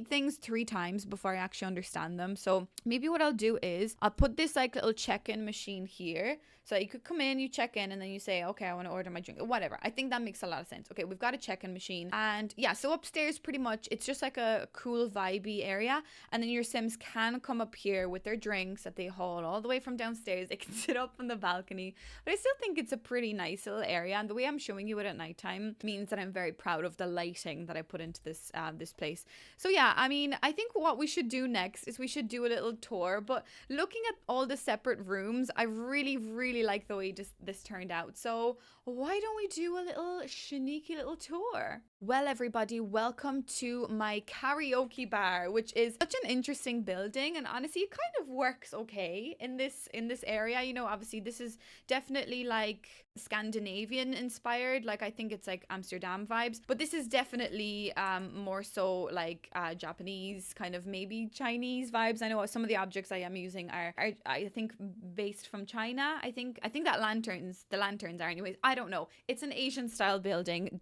things 3 times before I actually understand them. So maybe what I'll do is I'll put this like little check-in machine here. So you could come in, you check in, and then you say, okay, I want to order my drink, whatever. I think that makes a lot of sense. Okay, we've got a check-in machine. And yeah, so upstairs pretty much, it's just like a cool vibey area. And then your Sims can come up here with their drinks that they haul all the way from downstairs. They can sit up on the balcony. But I still think it's a pretty nice little area. And the way I'm showing you it at nighttime means that I'm very proud of the lighting that I put into this this place. So yeah, I mean, I think what we should do next is we should do a little tour. But looking at all the separate rooms, I really like the way this turned out. So why don't we do a little sneaky little tour? Well, everybody, welcome to my karaoke bar, which is such an interesting building, and honestly it kind of works okay in this area. You know, obviously this is definitely like Scandinavian inspired, like I think it's like Amsterdam vibes, but this is definitely more so like Japanese, kind of maybe Chinese vibes. I know some of the objects I am using are I think based from China. I think that the lanterns are, anyways, I don't know. It's an Asian style building,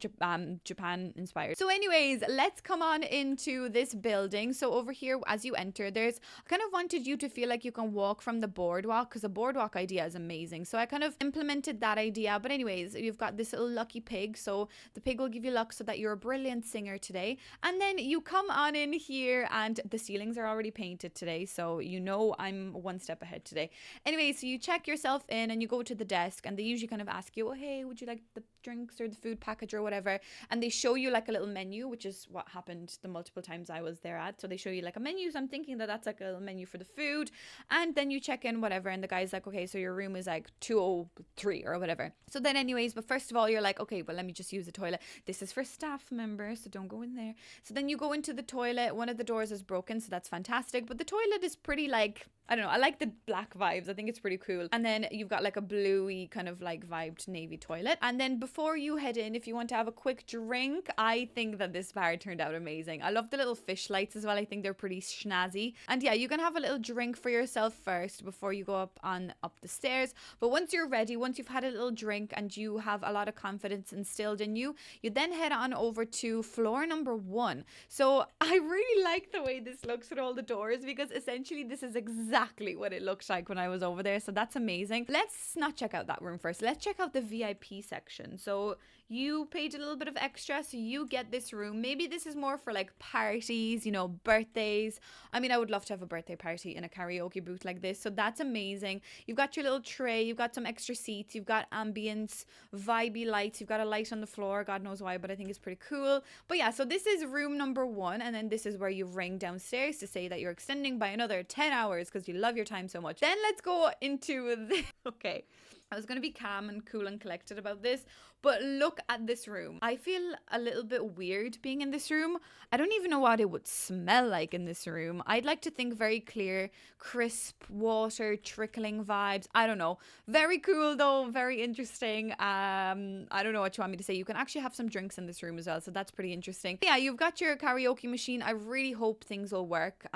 Japan inspired. So anyways, let's come on into this building. So over here, as you enter, I kind of wanted you to feel like you can walk from the boardwalk, because the boardwalk idea is amazing. So I kind of implemented that idea. But anyways, you've got this little lucky pig. So the pig will give you luck so that you're a brilliant singer today. And then you come on in here, and the ceilings are already painted today. So you know I'm one step ahead today. Anyway, so you check yourself in and you go to the desk, and they usually kind of ask you, oh, hey, would you like the drinks or the food package or whatever? And they show you like a little menu, which is what happened the multiple times I was there at. So they show you like a menu. So I'm thinking that that's like a little menu for the food. And then you check in, whatever. And the guy's like, okay, so your room is like 203 or whatever. So then anyways, but first of all, you're like, okay, well, let me just use the toilet. This is for staff members, so don't go in there. So then you go into the toilet. One of the doors is broken, so that's fantastic. But the toilet is pretty like, I don't know, I like the black vibes. I think it's pretty cool. And then you've got like a bluey kind of like vibed navy toilet. And then before you head in, if you want to have a quick drink, I think that this bar turned out amazing. I love the little fish lights as well. I think they're pretty snazzy. And yeah, you can have a little drink for yourself first before you go up the stairs. But once you're ready, once you've had a little drink and you have a lot of confidence instilled in you, you then head on over to floor number 1. So I really like the way this looks with all the doors, because essentially this is exactly what it looked like when I was over there. So that's amazing. Let's not check out that room first. Let's check out the VIP section. So you paid a little bit of extra, so you get this room. Maybe this is more for like parties, you know, birthdays. I mean, I would love to have a birthday party in a karaoke booth like this. So that's amazing. You've got your little tray, you've got some extra seats, you've got ambience, vibey lights, you've got a light on the floor. God knows why, but I think it's pretty cool. But yeah, so this is room number 1, and then this is where you ring downstairs to say that you're extending by another 10 hours because you love your time so much. Then let's go into the okay. I was going to be calm and cool and collected about this, but look at this room. I feel a little bit weird being in this room. I don't even know what it would smell like in this room. I'd like to think very clear, crisp water, trickling vibes. I don't know. Very cool though. Very interesting. I don't know what you want me to say. You can actually have some drinks in this room as well, so that's pretty interesting. Yeah, you've got your karaoke machine. I really hope things will work.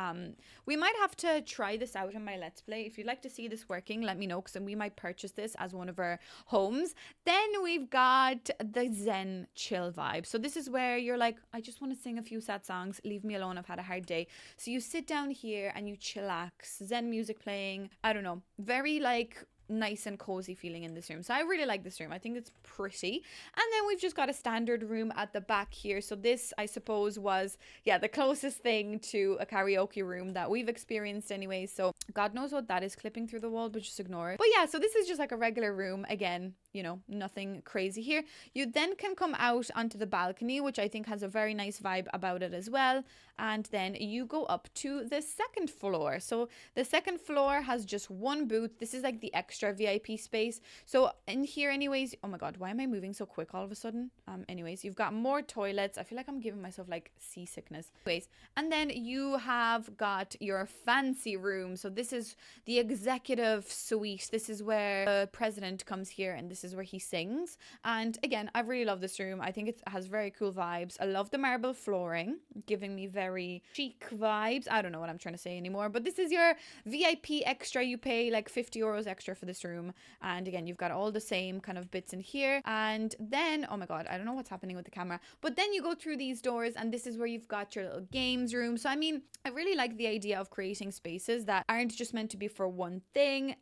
We might have to try this out in my Let's Play. If you'd like to see this working, let me know, because then we might purchase this as one of our homes. Then we've got the Zen chill vibe. So this is where you're like, I just want to sing a few sad songs, leave me alone, I've had a hard day. So you sit down here and you chillax, Zen music playing. I don't know, very like nice and cozy feeling in this room. So I really like this room. I think it's pretty. And then we've just got a standard room at the back here. So this, I suppose, was the closest thing to a karaoke room that we've experienced anyway. So God knows what that is clipping through the wall, but just ignore it. But yeah, so this is just like a regular room. Again, you know, nothing crazy here. You then can come out onto the balcony, which I think has a very nice vibe about it as well. And then you go up to the second floor. So the second floor has just one booth. This is like the extra VIP space. So in here anyways, oh my God, why am I moving so quick all of a sudden? Anyways, you've got more toilets. I feel like I'm giving myself like seasickness. Anyways, and then you have got your fancy room. So this is the executive suite. This is where the president comes here, and this is where he sings. And again, I really love this room. I think it has very cool vibes. I love the marble flooring, giving me very chic vibes. I don't know what I'm trying to say anymore, but this is your VIP extra. You pay like 50 euros extra for this room. And again, you've got all the same kind of bits in here. And then, oh my God, I don't know what's happening with the camera, but then you go through these doors and this is where you've got your little games room. So I mean, I really like the idea of creating spaces that aren't just meant to be for one thing.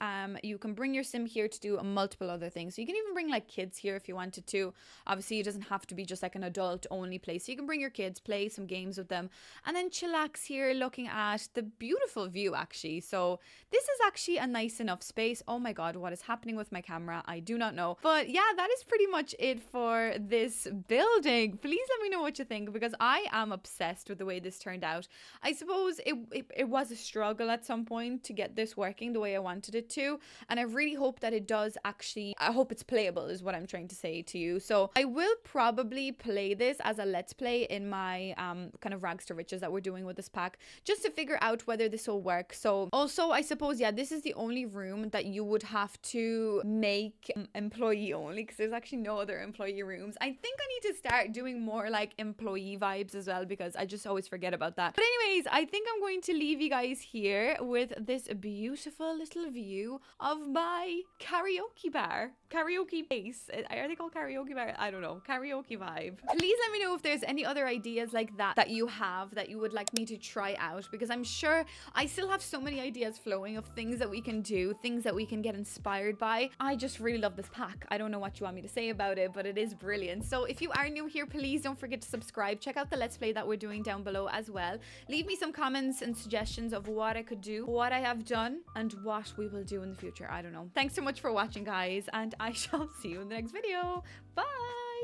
You can bring your sim here to do multiple other things. So you can even bring like kids here if you wanted to. Obviously, it doesn't have to be just like an adult only place. So you can bring your kids, play some games with them, and then chillax here looking at the beautiful view actually. So this is actually a nice enough space. Oh my God, what is happening with my camera? I do not know. But yeah, that is pretty much it for this building. Please let me know what you think, because I am obsessed with the way this turned out. I suppose it was a struggle at some point to get this working the way I wanted it to, and I really hope that it does actually. I hope it's playable is what I'm trying to say to you. So I will probably play this as a let's play in my kind of rags to riches that we're doing with this pack, just to figure out whether this will work. So also, I suppose, yeah, this is the only room that you would have to make employee only, because there's actually no other employee rooms. I think I need to start doing more like employee vibes as well, because I just always forget about that. But anyways, I think I'm going to leave you guys here with this beautiful little view of my karaoke bar, karaoke base. Are they called karaoke bar? I don't know. Karaoke vibe. Please let me know if there's any other ideas like that you have that you would like me to try out, because I'm sure I still have so many ideas flowing of things that we can do, things that we can get inspired by. I just really love this pack. I don't know what you want me to say about it, but it is brilliant. So if you are new here, please don't forget to subscribe. Check out the let's play that we're doing down below as well. Leave me some comments and suggestions of what I could do, what I have done, and what we will do in the future. I don't know. Thanks so much for watching, guys, and I shall see you in the next video. Bye.